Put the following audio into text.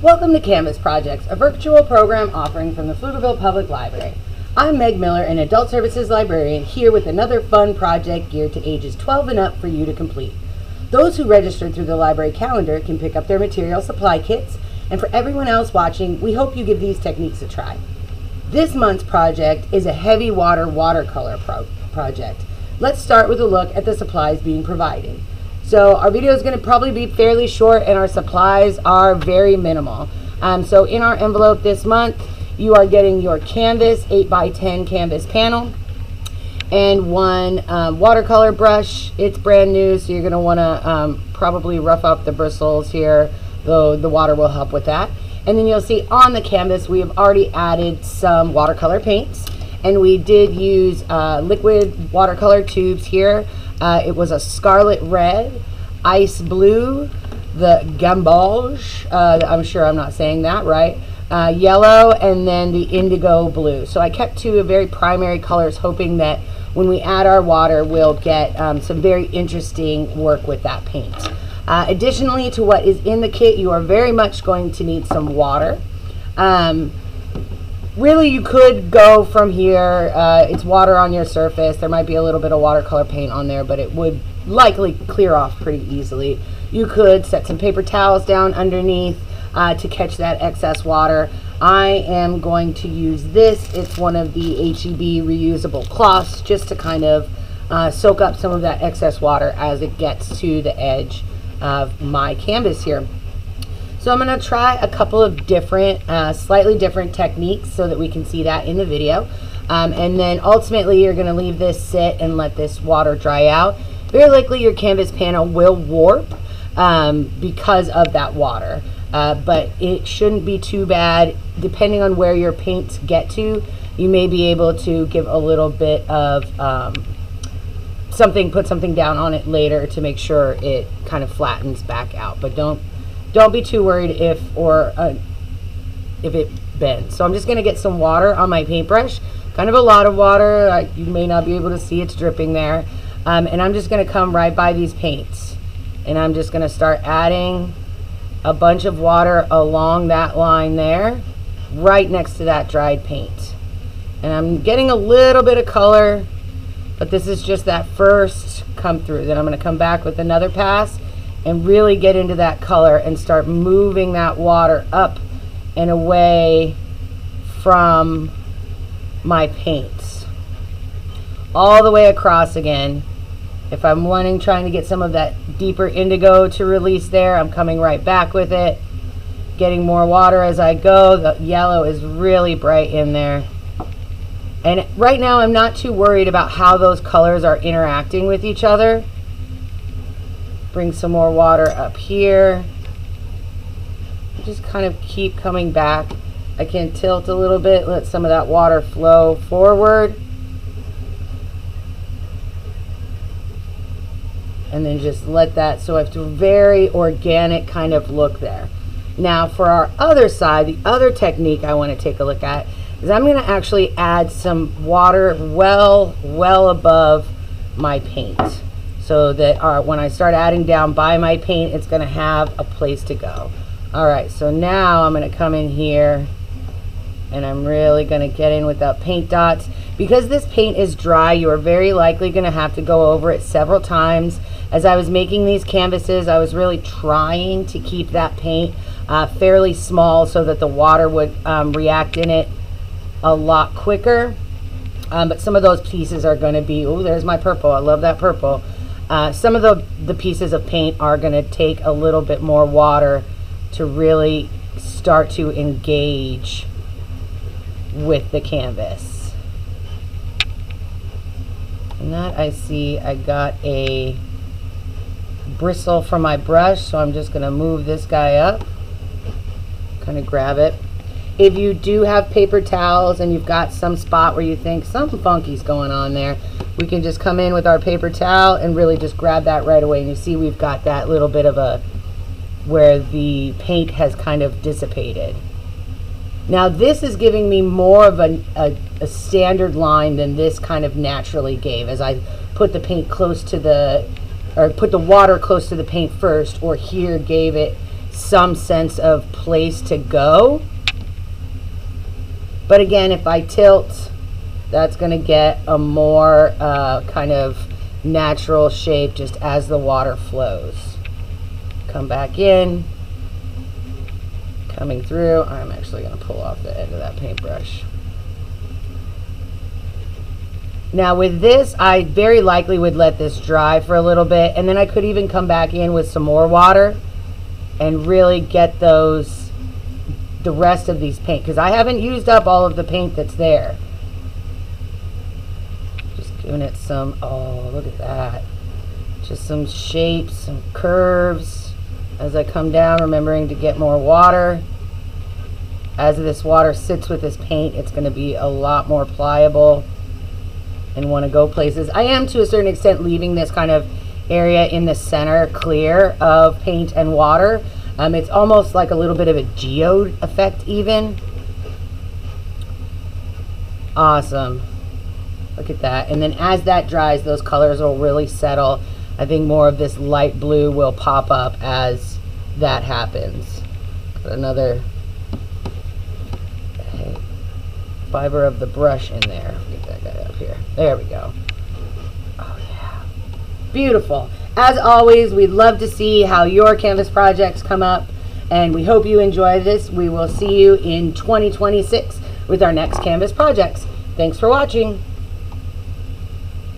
Welcome to Canvas Projects, a virtual program offering from the Pflugerville Public Library. I'm Meg Miller, an Adult Services Librarian, here with another fun project geared to ages 12 and up for you to complete. Those who registered through the library calendar can pick up their material supply kits, and for everyone else watching, we hope you give these techniques a try. This month's project is a heavy water watercolor project. Let's start with a look at the supplies being provided. So our video is going to probably be fairly short and our supplies are very minimal. So in our envelope this month, you are getting your canvas, 8x10 canvas panel, and one watercolor brush. It's brand new, so you're going to want to probably rough up the bristles here, though the water will help with that. And then you'll see on the canvas we have already added some watercolor paints, and we did use liquid watercolor tubes here. It was a scarlet red, ice blue, the gamboge, I'm sure I'm not saying that right, yellow, and then the indigo blue. So I kept two very primary colors, hoping that when we add our water, we'll get some very interesting work with that paint. Additionally to what is in the kit, you are very much going to need some water. Really, you could go from here. It's water on your surface. There might be a little bit of watercolor paint on there, but it would likely clear off pretty easily. You could set some paper towels down underneath to catch that excess water. I am going to use this. It's one of the H-E-B reusable cloths, just to kind of soak up some of that excess water as it gets to the edge of my canvas here. So I'm going to try a couple of different, slightly different techniques so that we can see that in the video. And then ultimately you're going to leave this sit and let this water dry out. Very likely your canvas panel will warp because of that water. But it shouldn't be too bad. Depending on where your paints get to, you may be able to give a little bit of put something down on it later to make sure it kind of flattens back out. But don't be too worried if it bends. So I'm just going to get some water on my paintbrush, kind of a lot of water. You may not be able to see it's dripping there. And I'm just going to come right by these paints. And I'm just going to start adding a bunch of water along that line there, right next to that dried paint. And I'm getting a little bit of color, but this is just that first come through. Then I'm going to come back with another pass and really get into that color and start moving that water up and away from my paints. All the way across again. If I'm trying to get some of that deeper indigo to release there, I'm coming right back with it. Getting more water as I go. The yellow is really bright in there. And right now I'm not too worried about how those colors are interacting with each other. Bring some more water up here. Just kind of keep coming back. I can tilt a little bit, let some of that water flow forward. And then just let that, so it's a very organic kind of look there. Now for our other side, the other technique I want to take a look at is I'm going to actually add some water well above my paint, so that when I start adding down by my paint, it's going to have a place to go. All right, so now I'm going to come in here and I'm really going to get in with the paint dots. Because this paint is dry, you are very likely going to have to go over it several times. As I was making these canvases, I was really trying to keep that paint fairly small so that the water would react in it a lot quicker. But some of those pieces are going to be, oh, there's my purple. I love that purple. Some of the pieces of paint are going to take a little bit more water to really start to engage with the canvas. And that I see I got a bristle from my brush, so I'm just going to move this guy up, kind of grab it. If you do have paper towels and you've got some spot where you think something funky's going on there, we can just come in with our paper towel and really just grab that right away. And you see we've got that little bit of a, where the paint has kind of dissipated. Now this is giving me more of a standard line than this kind of naturally gave, as I put the paint close to the, or put the water close to the paint first, or here gave it some sense of place to go. But again, if I tilt, that's going to get a more kind of natural shape just as the water flows. Come back in, coming through. I'm actually going to pull off the end of that paintbrush. Now with this, I very likely would let this dry for a little bit, and then I could even come back in with some more water and really get the rest of these paint, because I haven't used up all of the paint that's there. Just giving it some, oh, look at that. Just some shapes, some curves as I come down, remembering to get more water. As this water sits with this paint, it's going to be a lot more pliable and want to go places. I am, to a certain extent, leaving this kind of area in the center clear of paint and water. It's almost like a little bit of a geode effect even. Awesome. Look at that. And then as that dries, those colors will really settle. I think more of this light blue will pop up as that happens. Put another fiber of the brush in there. Get that guy up here. There we go. Oh yeah. Beautiful. As always, we'd love to see how your Canvas projects come up, and we hope you enjoy this. We will see you in 2026 with our next Canvas projects. Thanks for watching.